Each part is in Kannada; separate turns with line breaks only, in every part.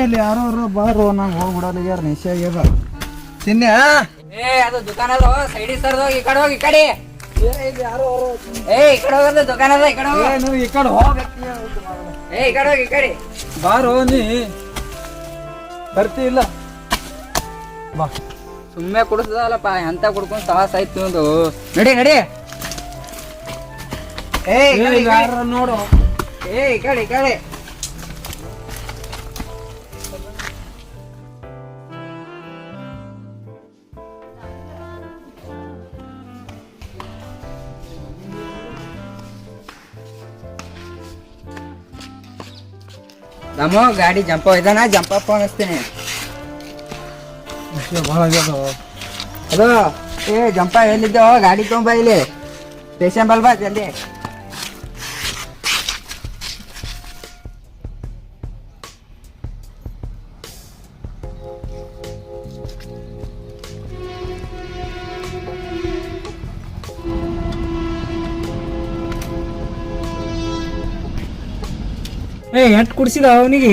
ಇಲ್ಲಿ ಯಾರು ಬಾರು ನಂಗೆ ಹೋಗ್ಬಿಡಲ್ಲ ಯಾರು ನಿಶ್ಚಯ ಆಗ್ಯದ ತಿನ್ನೆ
ಅದು ದುಕಾನ ಅದ ಸೈಡಿ ಸರ್ದ ಈ ಕಡೆ ಹೋಗಿ ಈ ಕಡೆ
ಯಾರು
ಈ ಕಡೆ ಹೋಗದ ದುಕಾನ ಅದ ಈ ಕಡೆ ಹೋಗ
ನೀವು ಈ ಕಡೆ ಹೋಗ್ಬೇಕು
ಈ ಕಡೆ ಹೋಗಿ ಈ ಕಡೆ
ಬಾರೋ ನೀ ಬರ್ತಿ ಇಲ್ಲ ಬಾ
ಸುಮ್ಮನೆ ಕುಡಿಸದಲ್ಲಪ್ಪ ಎಂತ ಕುಡ್ಕೊಂಡು ಸವಾಸ ಆಯ್ತು ಒಂದು ನಡಿ ನಡಿ
ನೋಡು
ಈ ಕಡೆ ಈ ಕಡೆ ನಮ್ಮ ಗಾಡಿ ಜಂಪ ಇದಾನ ಜಂಪಪ್ಪ ಅನಿಸ್ತೀನಿ
ಭಾಳ ಆಗ್ಯದ
ಅದು ಜಂಪ ಎಲ್ಲಿದ್ದೋ ಗಾಡಿ ತೊಗೊಂಬ ಇಲ್ಲಿ ಸ್ಟೇಷನ್ ಬಲ್ಬಾ ಜಲ್ದಿ
ಎಟ್ ಕುಡ್ಸಿದ ಅವನಿಗೆ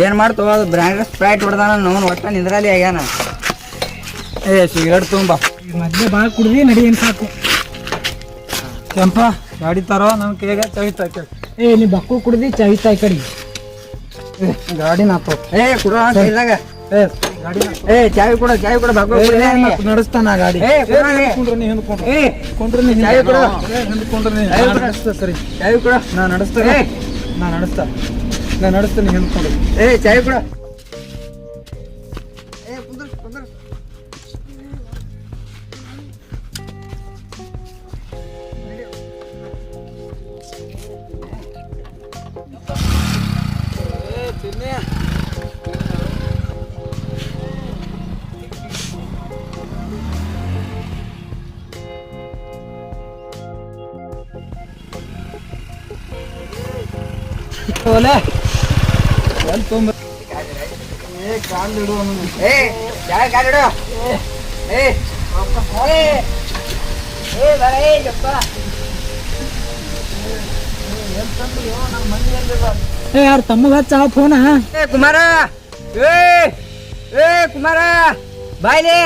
ಏನ್ ಮಾಡ್ತು ಅದು ಬ್ರ್ಯಾಂಡ್ ಸ್ಪ್ರೈಟ್ ಹೊಡೆದಾನ ನೋನ್ ಒಟ್ಟ ನಿಂದ್ರಲ್ಲಿ ಆಗ್ಯಾನ
ಸಿಗರೇಟ್ ತುಂಬ ಮೊದ್ಲೇ ಭಾಳ ಕುಡ್ದಿ ನಡಿ ಏನು ಸಾಕು ಕೆಂಪ ಗಾಡಿ ತರೋ ನನ್ ಕೈಗ ಚವಿತಾ ನೀ ಬಕ್ಕು ಕುಡ್ದಿ ಚವಿತಾ ಈ ಕಡೆ ಗಾಡಿ ನಾತು
ಕೊಡ ಕೈದಾಗ ಚಾವಿ ಕೊಡ ಬಾಗು
ನಡೆಸ್ತಾನ ಗಾಡಿ ಸರಿ
ಚಾವಿ ಕೊಡ
ನಾ ನಡೆಸ್ತೇನೆ ಹಿಂದ್ಕೊಂಡು
ಚಾವಿ ಕೊಡ
ಯಾರು ತಮ್ಮಗ ಹಚ್ಚ ಫೋನ
ಕುಮಾರ ಕುಮಾರ ಬಾಯ್ಲಿ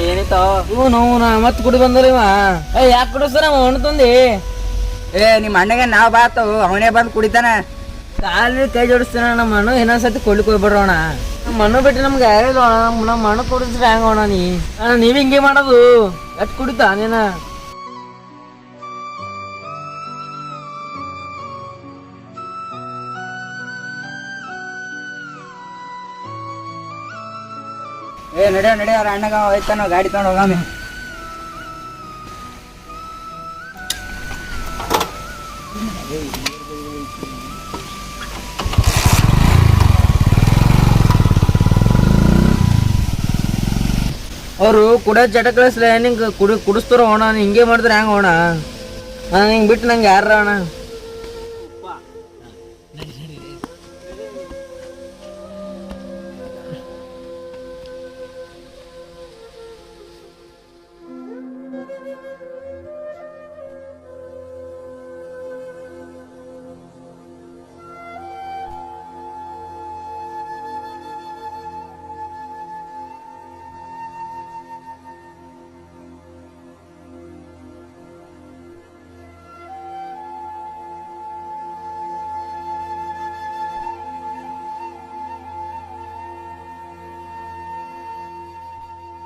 ಏನಿತ್ತ ನಾವು ಮತ್ ಕುಡಿ ಬಂದ್ರಿ ಯಾಕೆ ಕುಡಿಸ್ತಾರ ಅವನು ತಂದಿ
ನಿಮ್ಮ ಅಣ್ಣಗೆ ನಾವ್ ಬಾತು ಅವನೇ ಬಂದ್ ಕುಡಿತಾನ
ಕಾಲಿ ಕೈ ಜೋಡಿಸ್ತಾನ ನಮ್ಮ ಅಣ್ಣ ಇನ್ನೊಂದ್ಸತಿ ಕೊಡ್ಲಿಕ್ಕೆ ಹೋಗ್ಬಿಡ್ರೋಣ ನಮ್ಮ ಅಣ್ಣ ಬಿಟ್ಟು ನಮ್ಗೆ ಯಾರಿಲ್ಲ ನಮ್ಮ ಅಣ್ಣ ಕುಡಿಸಿದ್ರೆ ಹೆಂಗೋಣ ನೀವ್ ಹಿಂಗೆ ಮಾಡೋದು ಎಟ್ ಕುಡಿತಾ ನೀನ
ನಡೆ ಅವ್ರ ಅಣ್ಣಗ ಹೋಯ್ತಾನ ಗಾಡಿ ತಗೊಂಡು ಹೋಗಾಮಿ
ಅವರು ಕುಡ ಚಟ ಕಳಿಸ್ಲ ನಿಂಗೆ ಕುಡಿಸ್ತಾರ ಅಣ್ಣ ಹಿಂಗೆ ಮಾಡಿದ್ರೆ ಹೆಂಗ ಅಣ್ಣ ಹಿಂಗೆ ಬಿಟ್ಟು ನಂಗೆ ಯಾರ ಅಣ್ಣ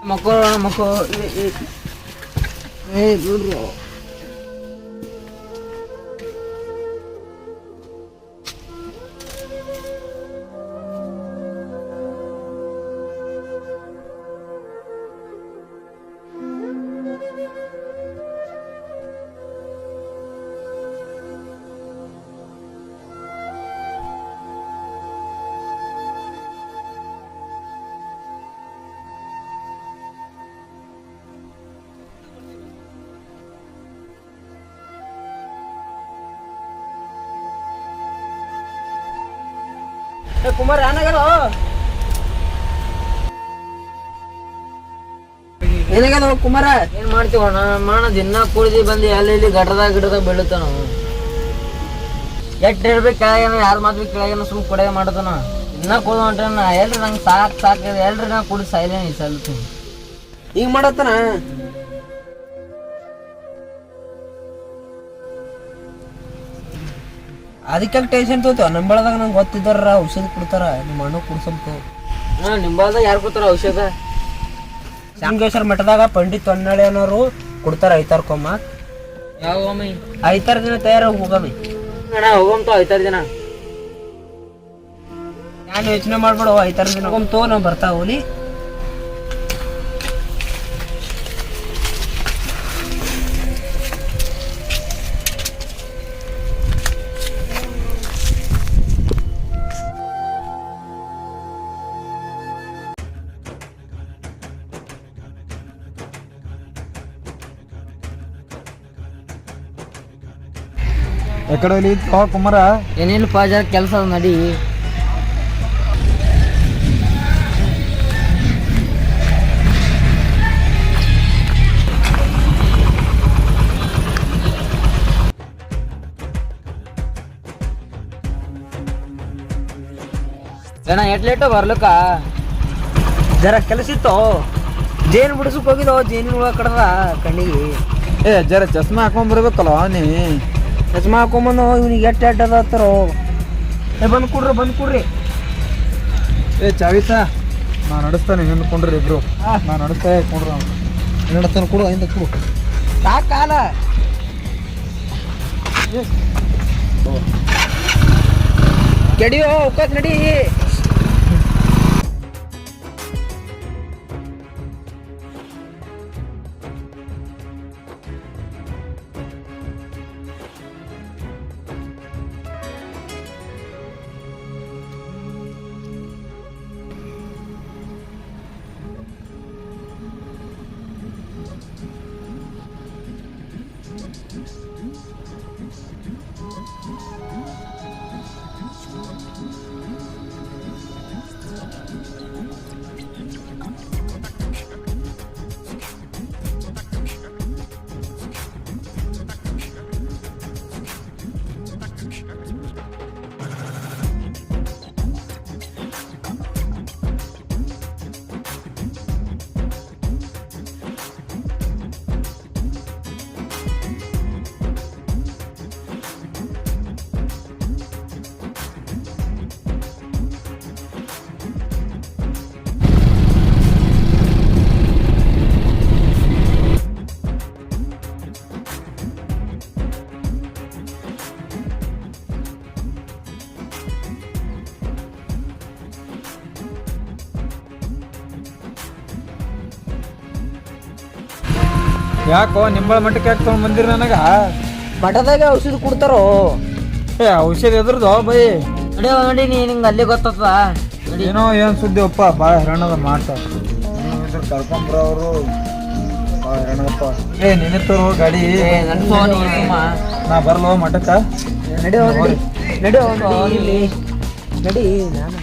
ಮಕ್ಕಳು
ಕುಮಾರ್ ಏನಾಗ್ಯದ ಏನಾಗ್ಯದ ಕುಮಾರ
ಏನ್ ಮಾಡ್ತೀವಣ್ಣ ಮಾಣ ದಿನ ಕುಡ್ದಿ ಬಂದು ಅಲ್ಲಿ ಇಲ್ಲಿ ಗಿಡದಾಗ ಬೀಳುತ್ತ ನಾವು ಎಟ್ ಇರ್ಬೇಕು ಕೆಳಗೇನ ಯಾರ ಮಾತು ಕೆಳಗೇನ ಸುಮ್ ಕುಡಿಯ ಮಾಡತಾನ ಇನ್ನ ಕುಡ್ದು ಹೊಂಟ್ರ ಎಲ್ರಿ ನಂಗೆ ಸಾಕ್ ಎಲ್ರಿ ನಾ ಕುಡಿ ಸಾಯ್ಲೇನಿ ಸಲ್ತೀನಿ
ಹಿಂಗ್ ಮಾಡತ್ತನ ಅದಕ್ಕೆ ಟೆನ್ಷನ್ ತೋತ ನಂಬಳದಾಗ ನಂಗೆ ಗೊತ್ತಿದ್ದಾರ ಔಷಧ ಕೊಡ್ತಾರ ನಿಮ್ಮ ಅಣ್ಣ ಕುಡ್ಸಂತ
ನಿಂಬಲ್ದಾಗ ಯಾರು ಕೊಡ್ತಾರ ಔಷಧ
ಶಾಮಗೇಶ್ವರ ಮಠದಾಗ ಪಂಡಿತ್ ಹೊನ್ನಾಳಿ ಅನ್ನೋರು ಕೊಡ್ತಾರ ಐತಾರ್ಕೊಮ್ಮ
ಯಾವ ಒಮ್ಮೆ
ಐತಾರ ದಿನ ತಯಾರಾಗಿ ಹೋಗಮ್ಮಿ
ಅಣ್ಣ ಹೋಗಂತ ಐತಾರ ದಿನ
ನಾನು ಯೋಚನೆ ಮಾಡ್ಬೇಡು ಐತಾರ ದಿನ ಹೋಗಂತೋ ನಾವು ಬರ್ತಾವ ಹೋಲಿ
ಎಕಡೆ ಕುಮಾರ
ಏನಿಲ್ಲಪ್ಪ ಜರ ಕೆಲಸ ನಡಿ ಅಣ್ಣ ಎಟ್ ಲೇಟು ಬರ್ಲಕ್ಕ
ಜರ ಕೆಲಸ ಇತ್ತು ಜೇನು ಬಿಡಿಸಕ್ ಹೋಗಿದ್ದೋ ಜೇನಿನ ಒಳಗೆ ಕಡದ ಕಣ್ಣಿಗೆ
ಜರ ಚಸ್ಮಾ ಹಾಕೊಂಡ್ಬರ್ಬೇಕಲ್ಲ ನೀ
ಚಸ್ಮಾ ಹಾಕೊಂಬಂದು ಇವ್ನಿಗೆ ಎಟ್ಟು ಅದಾತಾರೋ ಬಂದು ಕೊಡ್ರಿ
ಚಾವಿತ ನಾ ನಡೆಸ್ತಾನೆ ನಿಂತ್ಕೊಂಡ್ರಿ ಇಬ್ರು ನಾ ನಡೆಸ್ತಾ ಕೊಂಡ್ರ ನಡೆಸ್ತಾನೆ ಕೊಡು ಹಿಂದೆ ಕೊಡು
ಸಾಕಾಲ ಕೆಡಿಯೋ ಉಕ್ಕಕ್ ನಡಿ
ಯಾಕೋ ನಿಂಬಳ ಮಟ್ಟಕ್ಕೆ ಯಾಕೆ ತೊಗೊಂಡು ಬಂದಿರಿ ನನಗ
ಮಠದಾಗ ಔಷಧ ಕೊಡ್ತಾರೋ
ಔಷಧ ಎದ್ರದೋ ಬೈ
ನಡಿಯೋ ನೋಡಿ ನೀ ನಿಂಗೆ ಅಲ್ಲಿ ಗೊತ್ತದ
ಏನೋ ಏನು ಸುದ್ದಿ ಅಪ್ಪ ಭಾಳ ಹರಣದ ಮಾಡ್ತಾರೆ ಕರ್ಕೊಂಬ್ರವರು ಭಾಳ ಹರಣದಪ್ಪ ನಿನ್ನಿತ್ತರು ಗಾಡಿ ನಾ ಬರ್ಲೋ ಮಠಕ್ಕ
ನಡಿಯೋ ನಡಿ ನಾನು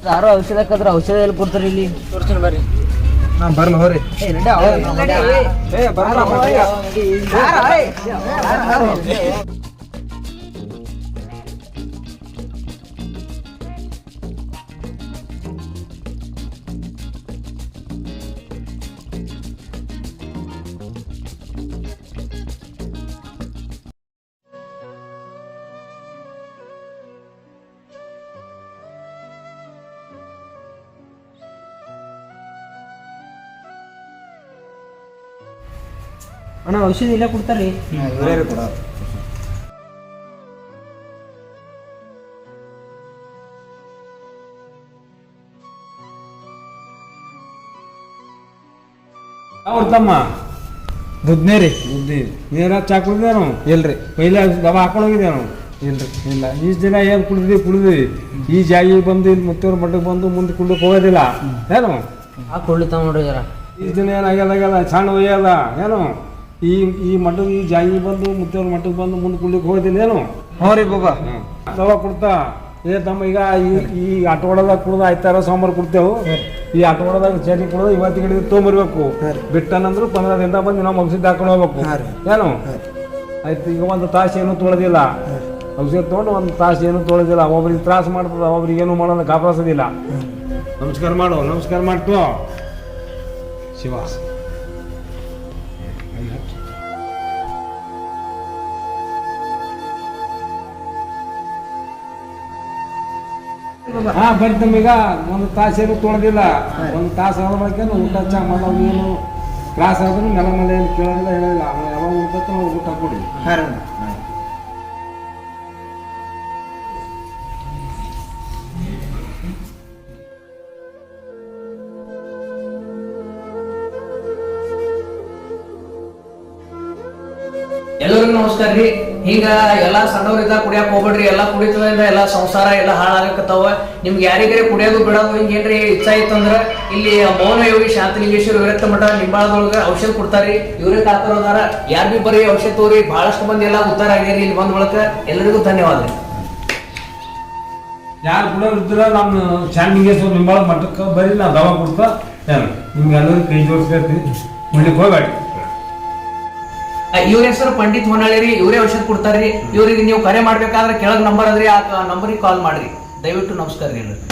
ಯಾರೋ ಔಷಧ ಹಾಕಿದ್ರೆ ಔಷಧ ಎಲ್ಲಿ ಕೊಡ್ತಾರೆ ಇಲ್ಲಿ ತೋರಿಸ್ತೀನಿ ಬರ್ರಿ
ನಾ ಬರ್ಲ ಹೋರಿ
ಅಣ್ಣ ಔಷಧಿ ಇಲ್ಲ ಕೊಡ್ತಾರ್ರಿ
ಕೊಡ
ಅವ್ರ ತಮ್ಮ
ದುಡ್ನೇ ರೀ
ಬುದ್ಧಿ ನೀರ ಚಾ ಕುಡಿದೇನು
ಇಲ್ರಿ
ಪೈಲೆ ದವಾ ಹಾಕೊಂಡೋಗಿದ್ದೇನು
ಇಲ್ರಿ ಇಲ್ಲ
ಇಷ್ಟು ದಿನ ಏನು ಕುಡಿದ್ವಿ ಈ ಜಾಗಿಗೆ ಬಂದು ಇಲ್ಲಿ ಮುತ್ತೂರು ಮಠಕ್ಕೆ ಬಂದು ಮುಂದೆ ಕುಡ್ಲಿಕ್ಕೆ ಹೋಗೋದಿಲ್ಲ ಏನು
ಆ ಕುಡ್ಲಿತಾವ ನೋಡ್ರಿ ಜರ
ಇಷ್ಟು ದಿನ ಏನಾಗ್ಯದ ಸಣ್ಣ ಒಯ್ಯದ ಏನು ಈ ಮಠಕ್ಕೆ ಈ ಜಾಗಿಗೆ ಬಂದು ಮುತ್ತೂರು ಮಠಕ್ಕೆ ಬಂದು ಮುಂದೆ ಕುಡ್ಲಿಕ್ಕೆ ಹೋಗೋದಿಲ್ಲ ಏನು
ಹ್ಞೂ ರೀ ಬಾಬಾ
ದವಾ ಕೊಡ್ತಾ ತಮ್ಮ ಈಗ ಈ ಆಟೋಡದಾಗ ಕುಡ್ದು ಆಯ್ತಾರ ಸೋಮವಾರ ಕೊಡ್ತೇವು ಈ ಆಟೋಡದಾಗ ಚಟ್ನಿ ಕುಡ್ದು ಇವತ್ತಿಗೆ ತೊಗೊಂಬರ್ಬೇಕು ಬಿಟ್ಟನಂದ್ರು 15 ದಿನ ಬಂದು ನಾವು ಔಷಧಿ ಹಾಕೊಂಡು ಹೋಗ್ಬೇಕು ಏನು ಆಯ್ತು ಈಗ ಒಂದು ತಾಸು ಏನು ತೊಳೆದಿಲ್ಲ ಔಷಧಿ ತೊಗೊಂಡು ಒಂದು ತಾಸು ಏನು ತೊಳೆದಿಲ್ಲ ಒಬ್ರಿಗೆ ತ್ರಾಸ ಮಾಡ್ತದ ಒಬ್ರಿಗೆ ಏನು ಮಾಡೋದು ಕಾಪಾಡಿಸೋದಿಲ್ಲ ನಮಸ್ಕಾರ ಮಾಡು ನಮಸ್ಕಾರ ಮಾಡ್ತು ಶಿವ ಹಾ ಬರ್ತೀವಿ ಈಗ ಒಂದು ತಾಸು ಏನು ತೊಳೆದಿಲ್ಲ ಒಂದು ತಾಸು ಆದ ಬಳಕ ಊಟ ಚಾ ಮಾಡೋದು ಏನು ಕ್ಲಾಸ್ ಆದ್ರೂ ನೆಲ ಮೇಲೆ ಏನು ಕೇಳೋದಿಲ್ಲ ಹೇಳೋದಿಲ್ಲ ಯಾವಾಗ ಊಟ ನಾವು ಊಟ ಕೊಡಿ
ಎಲ್ಲರಿಗೂ ನಮಸ್ಕಾರ ರೀ. ಈಗ ಎಲ್ಲಾ ಸಣ್ಣವ್ರಿಂದ ಕುಡಿಯಾಕ ಹೋಗ್ಬೇಡ್ರಿ. ಎಲ್ಲಾ ಕುಡಿತದಿಂದ ಎಲ್ಲಾ ಸಂಸಾರ ಎಲ್ಲ ಹಾಳಾಗಕತ್ತಾವ. ನಿಮ್ಗೆ ಯಾರಿಗಾರೆ ಕುಡಿಯೋದು ಬಿಡೋದು ಹಿಂಗ ಏನ್ರಿ ಇಚ್ಛಾ ಇತ್ತಂದ್ರ ಇಲ್ಲಿ ಮೌನ ಯೋಗಿ ಶಾಂತಲಿಂಗೇಶ್ವರ ವಿರಕ್ತ ಮಠ ನಿಂಬಾಳದೊಳಗ ಔಷಧ ಕೊಡ್ತಾರಿ. ಇವ್ರೇ ಕಾಕೋದಾರ ಯಾರ್ ಬಿ ಬರೀ ಔಷಧ ತೋರಿ ಬಹಳಷ್ಟು ಮಂದಿ ಎಲ್ಲಾ ಉದ್ದಾರ ಆಗ್ಯಾರಿ ಇಲ್ಲಿ ಬಂದ್ ಬಳಕ. ಎಲ್ಲರಿಗೂ ಧನ್ಯವಾದ.
ಯಾರು ಕೂಡ ಇದ್ರ ನಮ್ಮ ಶಾಂತಿಲಿಂಗೇಶ್ವರ ನಿಂಬಾಳ ಮಠಕ್ಕೆ ಬರೀ ನಾ ದವಾ ಕೊಡ್ತಾ ಏನು ನಿಮ್ಗೆ ಎಲ್ಲರಿಗೂ ಕೈ ಜೋಡಿಸ್ಕೈತಿ ಮುಡ್ಲಿಕ್ಕೆ ಹೋಗ್ಬೇಡಿ.
ಇವ್ರ ಹೆಸರು ಪಂಡಿತ್ ಹೊನ್ನಾಳಿ ರೀ. ಇವರೇ ಔಷಧ ಕೊಡ್ತಾರ್ರಿ. ಇವ್ರಿಗೆ ನೀವು ಕರೆ ಮಾಡ್ಬೇಕಾದ್ರೆ ಕೆಳಗ್ ನಂಬರ್ ಅದ್ರಿ, ಆ ನಂಬರಿಗೆ ಕಾಲ್ ಮಾಡ್ರಿ. ದಯವಿಟ್ಟು ನಮಸ್ಕಾರ ರೀ ಎಲ್ಲರಿಗೂ.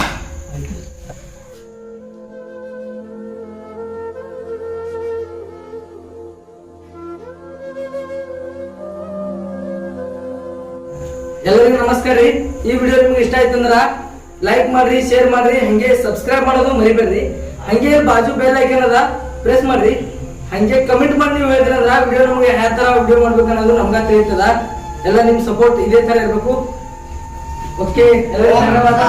ಎಲ್ಲರಿಗೂ ನಮಸ್ಕಾರ ರೀ. ಈ ವಿಡಿಯೋ ನಿಮ್ಗೆ ಇಷ್ಟ ಆಯ್ತು ಅಂದ್ರ ಲೈಕ್ ಮಾಡ್ರಿ, ಶೇರ್ ಮಾಡ್ರಿ, ಹಂಗೆ ಸಬ್ಸ್ಕ್ರೈಬ್ ಮಾಡೋದು ಮರಿಬೇಡ್ರಿ. ಹಂಗೆ ಬಾಜು ಬೆಲ್ ಐಕನ್ ಅದ ಪ್ರೆಸ್ ಮಾಡ್ರಿ. ಹಂಗೆ ಕಮೆಂಟ್ ಮಾಡಿ ನೀವು ಹೇಳಿದ್ರಂದ್ರ ವಿಡಿಯೋ ನಮ್ಗೆ ಯಾವ ತರ ವಿಡಿಯೋ ಮಾಡ್ಬೇಕು ಅನ್ನೋದು ನಮ್ಗ ತಿಳಿತದ. ಎಲ್ಲ ನಿಮ್ ಸಪೋರ್ಟ್ ಇದೇ ತರ ಇರ್ಬೇಕು. ಓಕೆ, ಎಲ್ಲರಿಗೂ ಧನ್ಯವಾದ.